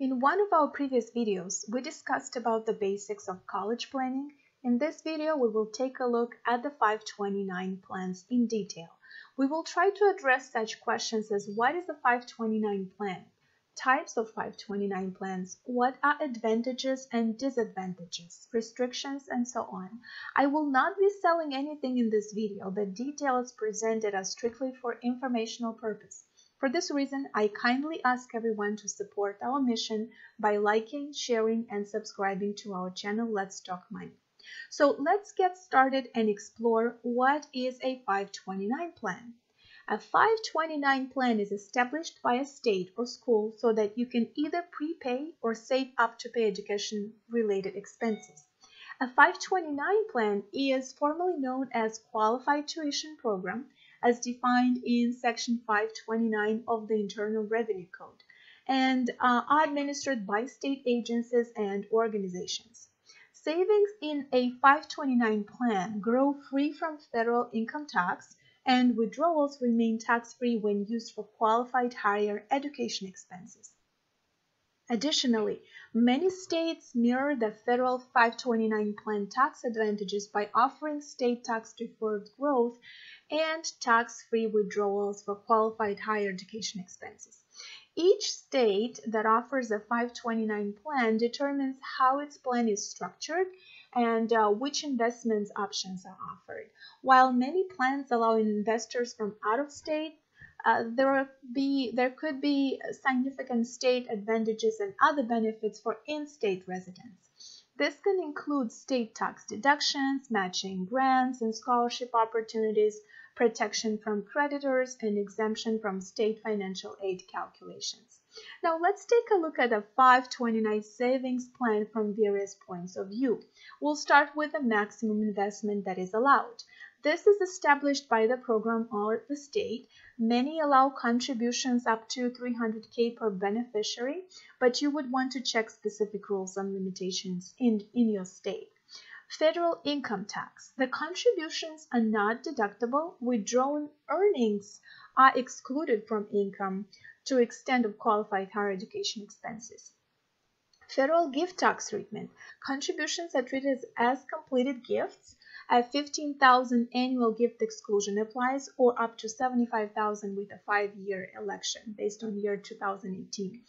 In one of our previous videos, we discussed about the basics of college planning. In this video, we will take a look at the 529 plans in detail. We will try to address such questions as what is a 529 plan, types of 529 plans, what are advantages and disadvantages, restrictions, and so on. I will not be selling anything in this video. The details presented are strictly for informational purpose. For this reason, I kindly ask everyone to support our mission by liking, sharing, and subscribing to our channel, Let's Talk Money. So let's get started and explore what is a 529 plan. A 529 plan is established by a state or school so that you can either prepay or save up to pay education-related expenses. A 529 plan is formally known as Qualified Tuition Program, as defined in Section 529 of the Internal Revenue Code, and are administered by state agencies and organizations. Savings in a 529 plan grow free from federal income tax, and withdrawals remain tax-free when used for qualified higher education expenses. Additionally, many states mirror the federal 529 plan tax advantages by offering state tax-deferred growth and tax-free withdrawals for qualified higher education expenses. Each state that offers a 529 plan determines how its plan is structured and which investments options are offered. While many plans allow investors from out of state, there could be significant state advantages and other benefits for in-state residents. This can include state tax deductions, matching grants and scholarship opportunities, protection from creditors, and exemption from state financial aid calculations. Now let's take a look at a 529 savings plan from various points of view. We'll start with the maximum investment that is allowed. This is established by the program or the state. Many allow contributions up to $300K per beneficiary, but you would want to check specific rules and limitations in your state. Federal income tax. The contributions are not deductible. Withdrawn earnings are excluded from income to extent of qualified higher education expenses. Federal gift tax treatment. Contributions are treated as completed gifts. A $15,000 annual gift exclusion applies, or up to $75,000 with a 5-year election based on year 2018.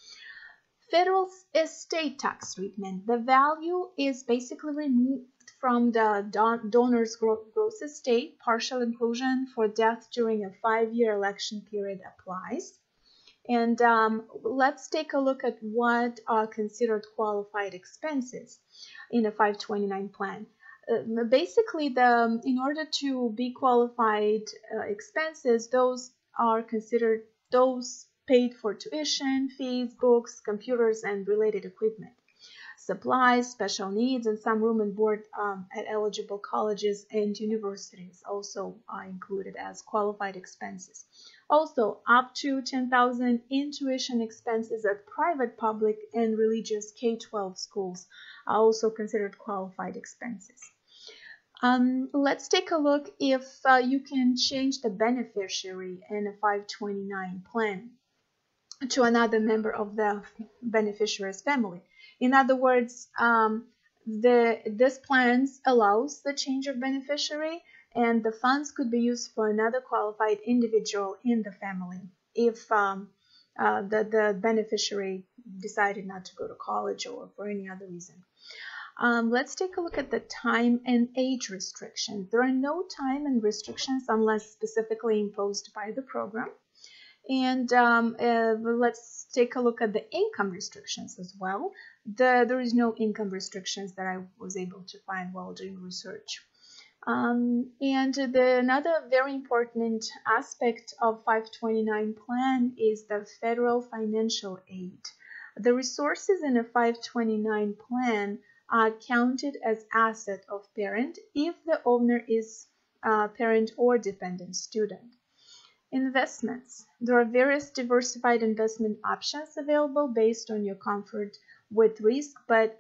Federal estate tax treatment. The value is basically removed from the donor's gross estate. Partial inclusion for death during a 5-year election period applies. And let's take a look at what are considered qualified expenses in a 529 plan. Basically, in order to be qualified expenses, those are considered those paid for tuition, fees, books, computers, and related equipment. Supplies, special needs, and some room and board at eligible colleges and universities also are included as qualified expenses. Also, up to $10,000 in tuition expenses at private, public, and religious K-12 schools are also considered qualified expenses. Let's take a look if you can change the beneficiary in a 529 plan to another member of the beneficiary's family. In other words, this plan allows the change of beneficiary, and the funds could be used for another qualified individual in the family if the beneficiary decided not to go to college or for any other reason. Let's take a look at the time and age restrictions. There are no time and restrictions unless specifically imposed by the program. And let's take a look at the income restrictions as well. There is no income restrictions that I was able to find while doing research. Another very important aspect of 529 plan is the federal financial aid. The resources in a 529 plan are counted as asset of parent if the owner is parent or dependent student. Investments. There are various diversified investment options available based on your comfort with risk, but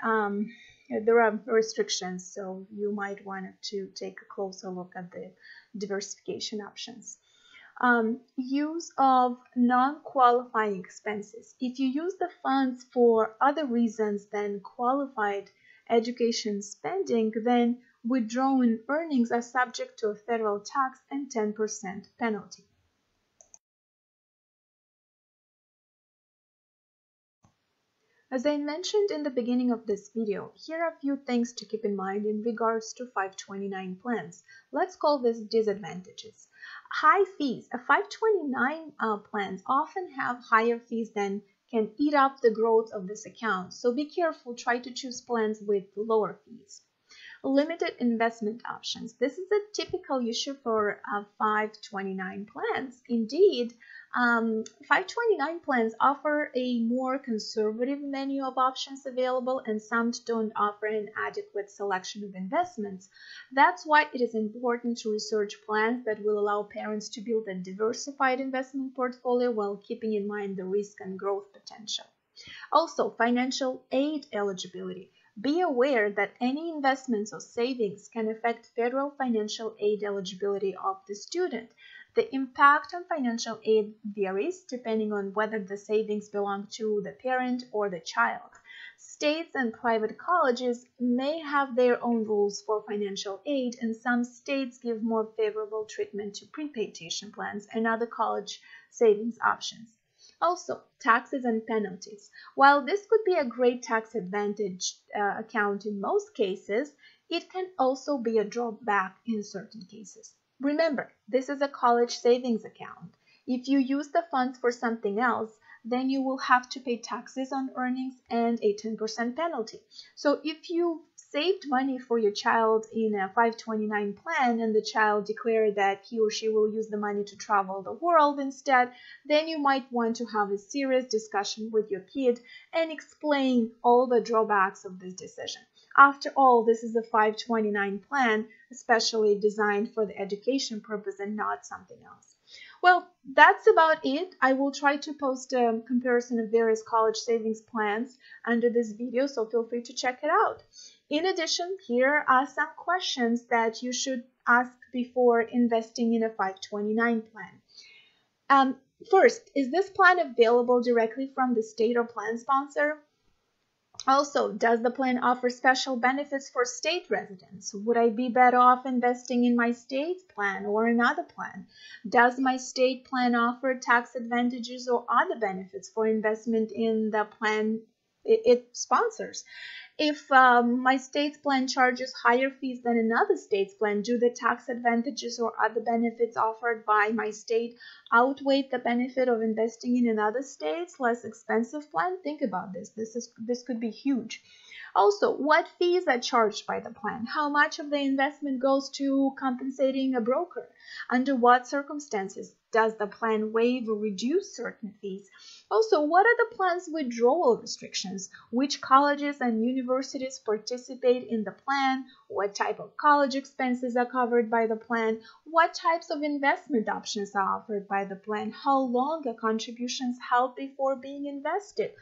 there are restrictions, so you might want to take a closer look at the diversification options. Use of non-qualifying expenses. If you use the funds for other reasons than qualified education spending, then withdrawn earnings are subject to a federal tax and 10% penalty. As I mentioned in the beginning of this video, here are a few things to keep in mind in regards to 529 plans. Let's call this disadvantages. High fees. 529 plans often have higher fees than can eat up the growth of this account. So be careful, try to choose plans with lower fees. Limited investment options. This is a typical issue for 529 plans. Indeed, 529 plans offer a more conservative menu of options available, and some don't offer an adequate selection of investments. That's why it is important to research plans that will allow parents to build a diversified investment portfolio while keeping in mind the risk and growth potential. Also, financial aid eligibility. Be aware that any investments or savings can affect federal financial aid eligibility of the student. The impact on financial aid varies depending on whether the savings belong to the parent or the child. States and private colleges may have their own rules for financial aid, and some states give more favorable treatment to prepaid tuition plans and other college savings options. Also, taxes and penalties. While this could be a great tax advantage account in most cases, it can also be a drawback in certain cases. Remember, this is a college savings account. If you use the funds for something else, then you will have to pay taxes on earnings and a 10% penalty. So if you saved money for your child in a 529 plan and the child declared that he or she will use the money to travel the world instead, then you might want to have a serious discussion with your kid and explain all the drawbacks of this decision. After all, this is a 529 plan, especially designed for the education purpose and not something else. Well, that's about it. I will try to post a comparison of various college savings plans under this video, so feel free to check it out. In addition, here are some questions that you should ask before investing in a 529 plan. First, is this plan available directly from the state or plan sponsor? Also, does the plan offer special benefits for state residents? Would I be better off investing in my state plan or another plan? Does my state plan offer tax advantages or other benefits for investment in the plan it sponsors? If my state's plan charges higher fees than another state's plan, do the tax advantages or other benefits offered by my state outweigh the benefit of investing in another state's less expensive plan? Think about this. This could be huge. Also, what fees are charged by the plan? How much of the investment goes to compensating a broker? Under what circumstances does the plan waive or reduce certain fees? Also, what are the plan's withdrawal restrictions? Which colleges and universities participate in the plan? What type of college expenses are covered by the plan? What types of investment options are offered by the plan? How long are contributions held before being invested?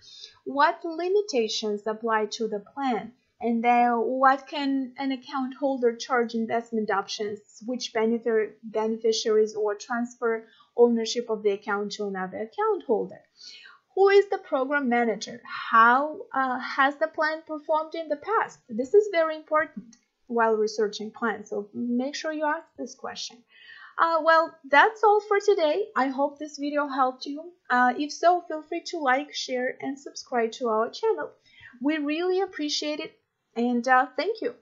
What limitations apply to the plan? And then what can an account holder charge investment options? Which beneficiaries or transfer ownership of the account to another account holder? Who is the program manager? How has the plan performed in the past? This is very important while researching plans, so make sure you ask this question. Well, that's all for today. I hope this video helped you. If so, feel free to like, share, and subscribe to our channel. We really appreciate it, and thank you.